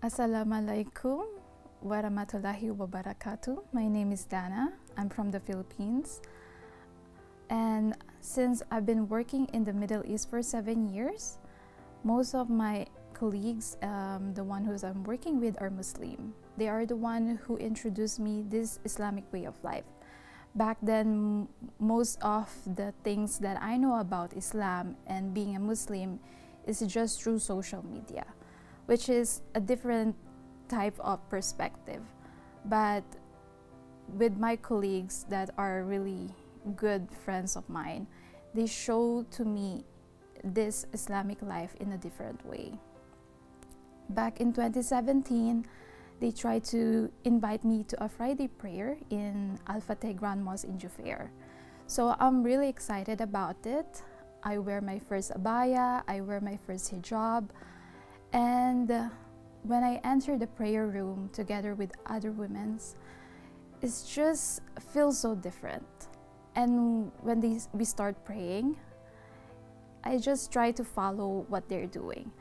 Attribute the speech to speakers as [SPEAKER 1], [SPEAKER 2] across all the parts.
[SPEAKER 1] Assalamualaikum warahmatullahi wabarakatuh. My name is Dana. I'm from the Philippines. And since I've been working in the Middle East for 7 years, most of my colleagues, the one who I'm working with, are Muslim. They are the one who introduced me this Islamic way of life. Back then, most of the things that I know about Islam and being a Muslim is just through social media, which is a different type of perspective. But with my colleagues that are really good friends of mine, they show to me this Islamic life in a different way. Back in 2017, they tried to invite me to a Friday prayer in Al-Fateh Grand Mosque in Jufair. So I'm really excited about it. I wear my first abaya, I wear my first hijab, and when I enter the prayer room together with other women, it just feels so different. And when we start praying, I just try to follow what they're doing.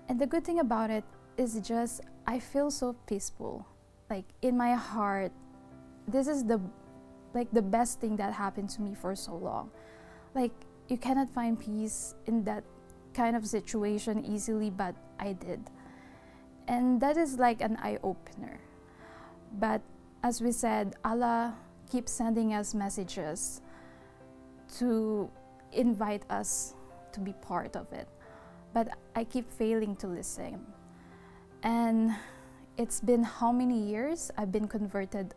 [SPEAKER 1] And the good thing about it is just I feel so peaceful. Like in my heart, this is the best thing that happened to me for so long. Like you cannot find peace in that kind of situation easily, but I did. And that is like an eye-opener. But as we said, Allah keeps sending us messages to invite us to be part of it. But I keep failing to listen. And it's been how many years? I've been reverted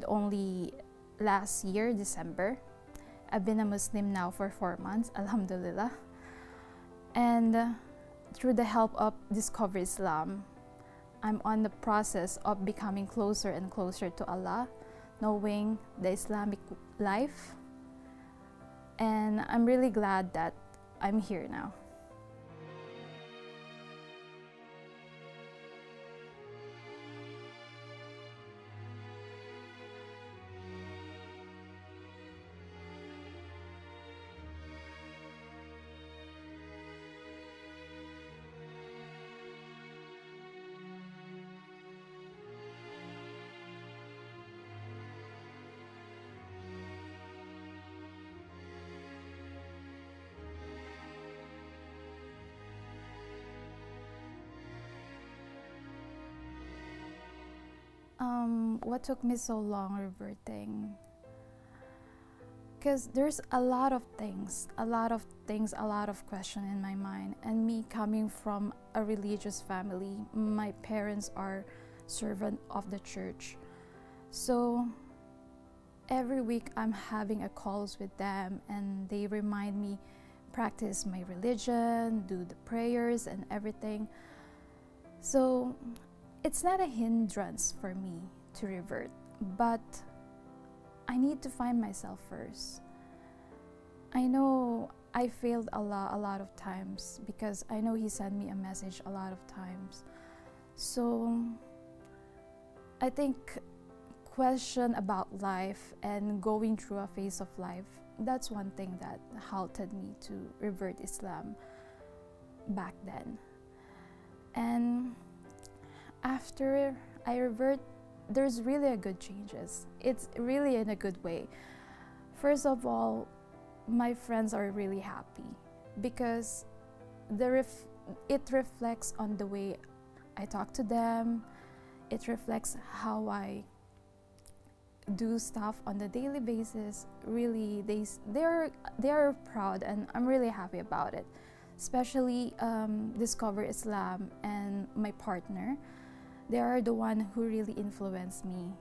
[SPEAKER 1] only last year, December. I've been a Muslim now for 4 months, alhamdulillah. And through the help of Discover Islam, I'm on the process of becoming closer and closer to Allah, knowing the Islamic life. And I'm really glad that I'm here now. What took me so long reverting? Because there's a lot of things, a lot of questions in my mind. And me coming from a religious family, my parents are servant of the church. So every week I'm having a calls with them and they remind me practice my religion, do the prayers and everything. So it's not a hindrance for me to revert, but I need to find myself first. I know I failed Allah a lot of times because I know He sent me a message a lot of times. So I think question about life and going through a phase of life, that's one thing that halted me to revert Islam back then. And after I revert, there's really a good changes. It's really in a good way. First of all, my friends are really happy because it reflects on the way I talk to them. It reflects how I do stuff on the daily basis. Really, they're proud, and I'm really happy about it. Especially Discover Islam and my partner. They are the one who really influenced me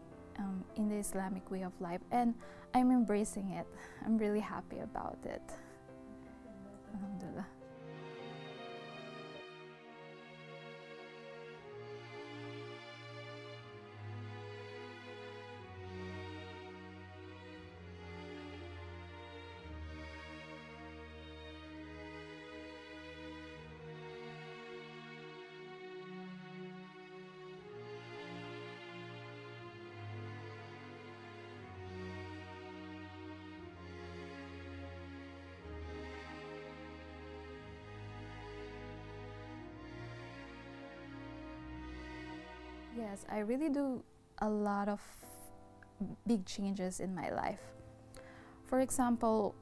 [SPEAKER 1] in the Islamic way of life, and I'm embracing it. I'm really happy about it. Alhamdulillah. Yes, I really do a lot of big changes in my life. For example,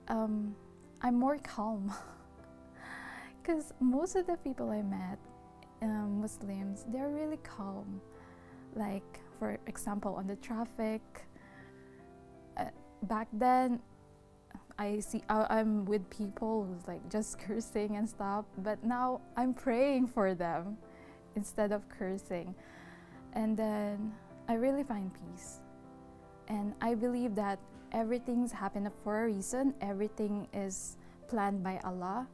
[SPEAKER 1] I'm more calm because most of the people I met, Muslims, they're really calm. Like, for example, on the traffic, back then, I'm with people who's like just cursing and stuff, but now I'm praying for them instead of cursing. And then I really find peace. And I believe that everything's happened for a reason. Everything is planned by Allah.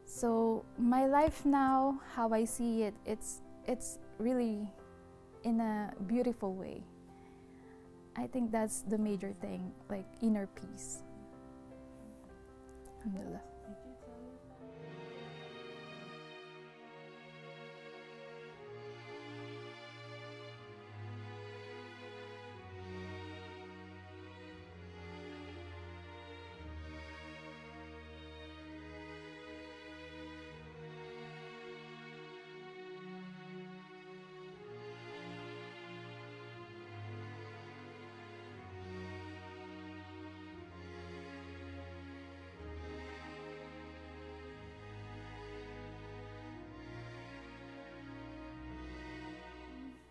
[SPEAKER 1] So my life now, how I see it, it's really in a beautiful way. I think that's the major thing, like inner peace. Alhamdulillah.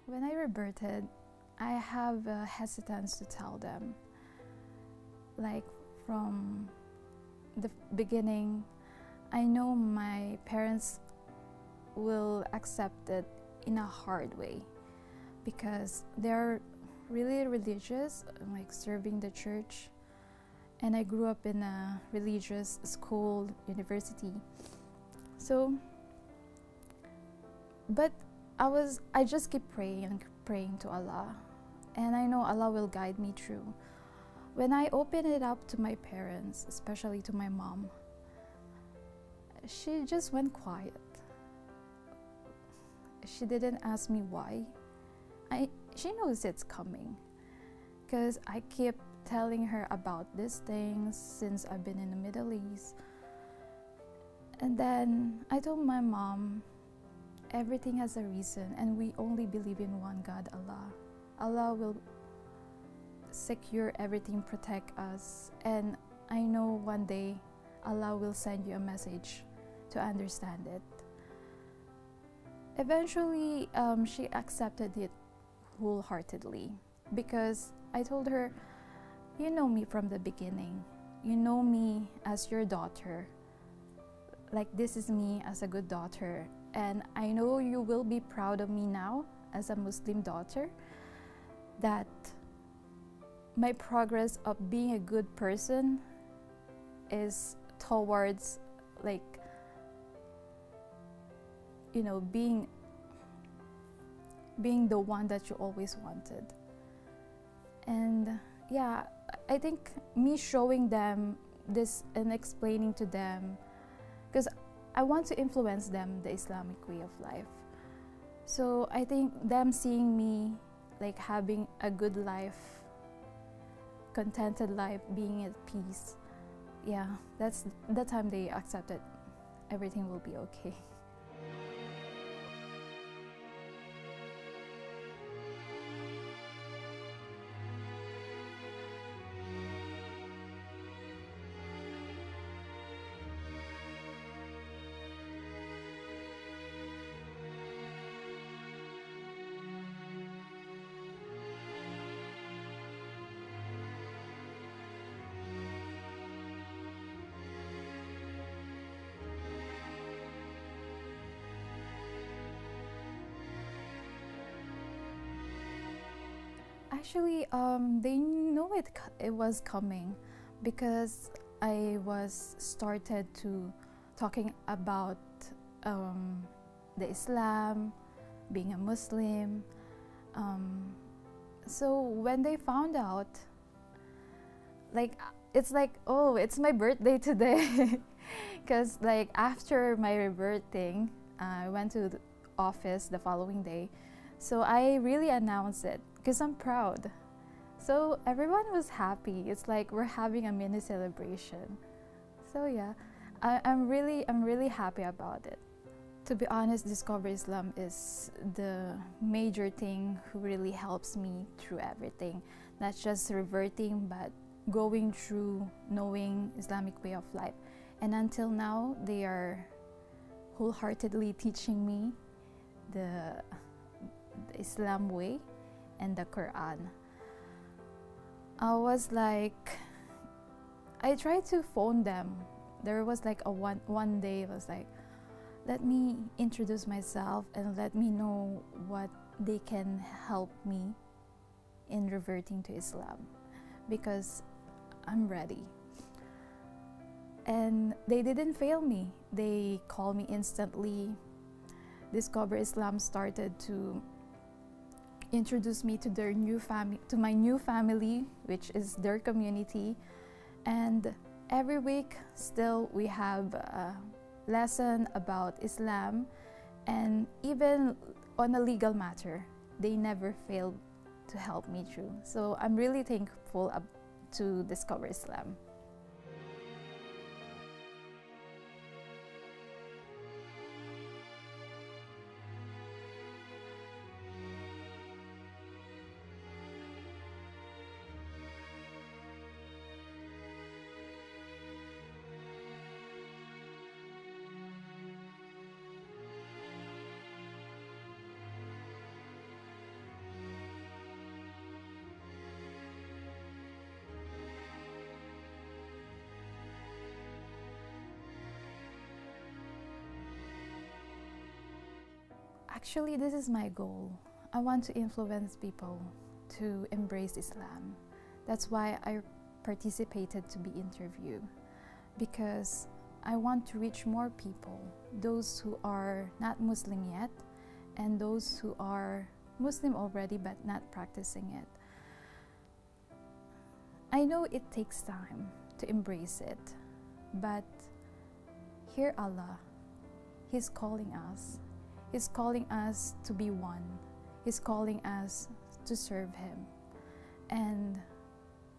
[SPEAKER 1] When I rebirthed, I have a hesitance to tell them. Like from the beginning, I know my parents will accept it in a hard way because they're really religious, like serving the church. And I grew up in a religious school, university. So, but I just keep praying and praying to Allah, and I know Allah will guide me through. When I open it up to my parents, especially to my mom, she just went quiet. She didn't ask me why. She knows it's coming, because I keep telling her about these things since I've been in the Middle East. And then I told my mom, everything has a reason, and we only believe in one God, Allah. Allah will secure everything, protect us, and I know one day Allah will send you a message to understand it. Eventually, she accepted it wholeheartedly because I told her, you know me from the beginning. You know me as your daughter. Like, this is me as a good daughter. And I know you will be proud of me now as a Muslim daughter, that my progress of being a good person is towards, like, you know, being the one that you always wanted. And yeah, I think me showing them this and explaining to them, because I want to influence them the Islamic way of life. So I think them seeing me like having a good life, contented life, being at peace, yeah, that's the time they accepted everything will be okay. Actually, they know it was coming because I was started to talking about the Islam, being a Muslim. So when they found out, like, it's like, oh, it's my birthday today. Because like after my rebirthing, I went to the office the following day. So I really announced it because I'm proud. So everyone was happy. It's like we're having a mini celebration. So yeah, I'm really happy about it. To be honest, Discover Islam is the major thing who really helps me through everything. Not just reverting, but going through knowing Islamic way of life. And until now, they are wholeheartedly teaching me the Islam way and the Quran. I tried to phone them. There was like one day it was like, let me introduce myself and let me know what they can help me in reverting to Islam, because I'm ready. And they didn't fail me. They called me instantly. Discover Islam started to introduce me to their new family, to my new family, which is their community. And every week still we have a lesson about Islam, and even on a legal matter, they never failed to help me through. So I'm really thankful to Discover Islam. Actually, this is my goal. I want to influence people to embrace Islam. That's why I participated to be interviewed, because I want to reach more people, those who are not Muslim yet and those who are Muslim already but not practicing it. I know it takes time to embrace it, but hear Allah. He's calling us. He's calling us to be one. He's calling us to serve Him. And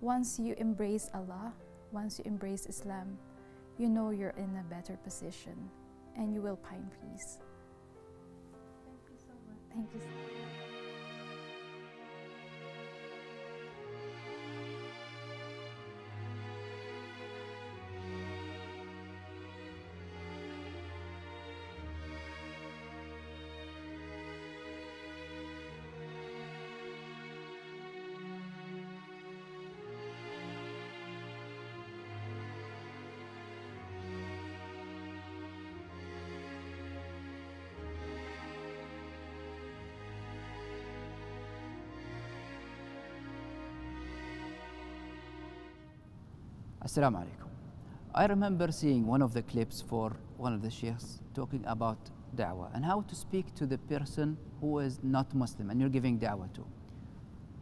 [SPEAKER 1] once you embrace Allah, once you embrace Islam, you know you're in a better position and you will find peace. Thank you so much. Thank you so much.
[SPEAKER 2] Assalamu alaikum. I remember seeing one of the clips for one of the sheikhs talking about da'wah and how to speak to the person who is not Muslim and you're giving da'wah to.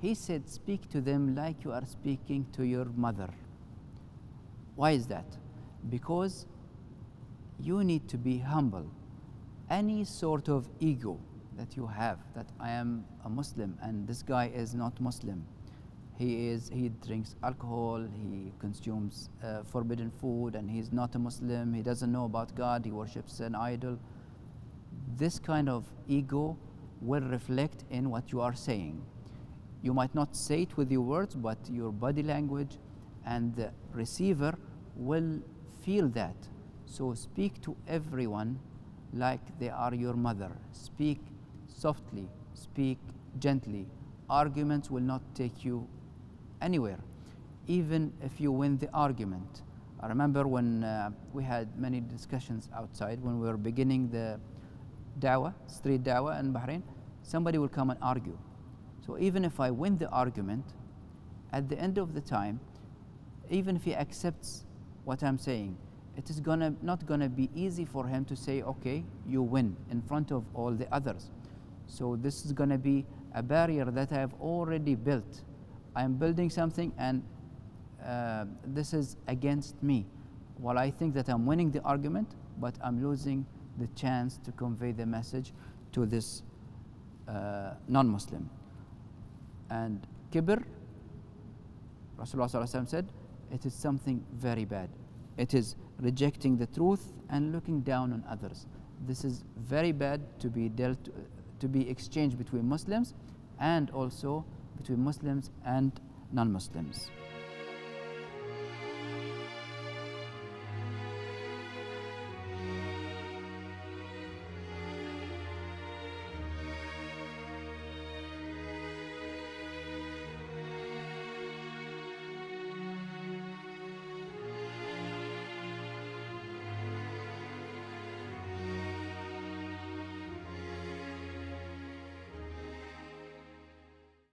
[SPEAKER 2] He said, speak to them like you are speaking to your mother. Why is that? Because you need to be humble. Any sort of ego that you have, that I am a Muslim and this guy is not Muslim, he drinks alcohol, he consumes forbidden food, and he's not a Muslim, he doesn't know about God, he worships an idol. This kind of ego will reflect in what you are saying. You might not say it with your words, but your body language and the receiver will feel that. So speak to everyone like they are your mother. Speak softly, speak gently. Arguments will not take you anywhere, even if you win the argument. I remember when we had many discussions outside when we were beginning the da'wah, street da'wah in Bahrain, somebody will come and argue. So even if I win the argument, at the end of the time, even if he accepts what I'm saying, it is not gonna be easy for him to say, okay, you win in front of all the others. So this is gonna be a barrier that I have already built. I'm building something and this is against me. Well, I think that I'm winning the argument, but I'm losing the chance to convey the message to this non-Muslim. And kibr, Rasulullah said, it is something very bad. It is rejecting the truth and looking down on others. This is very bad to be exchanged between Muslims and also between Muslims and non-Muslims.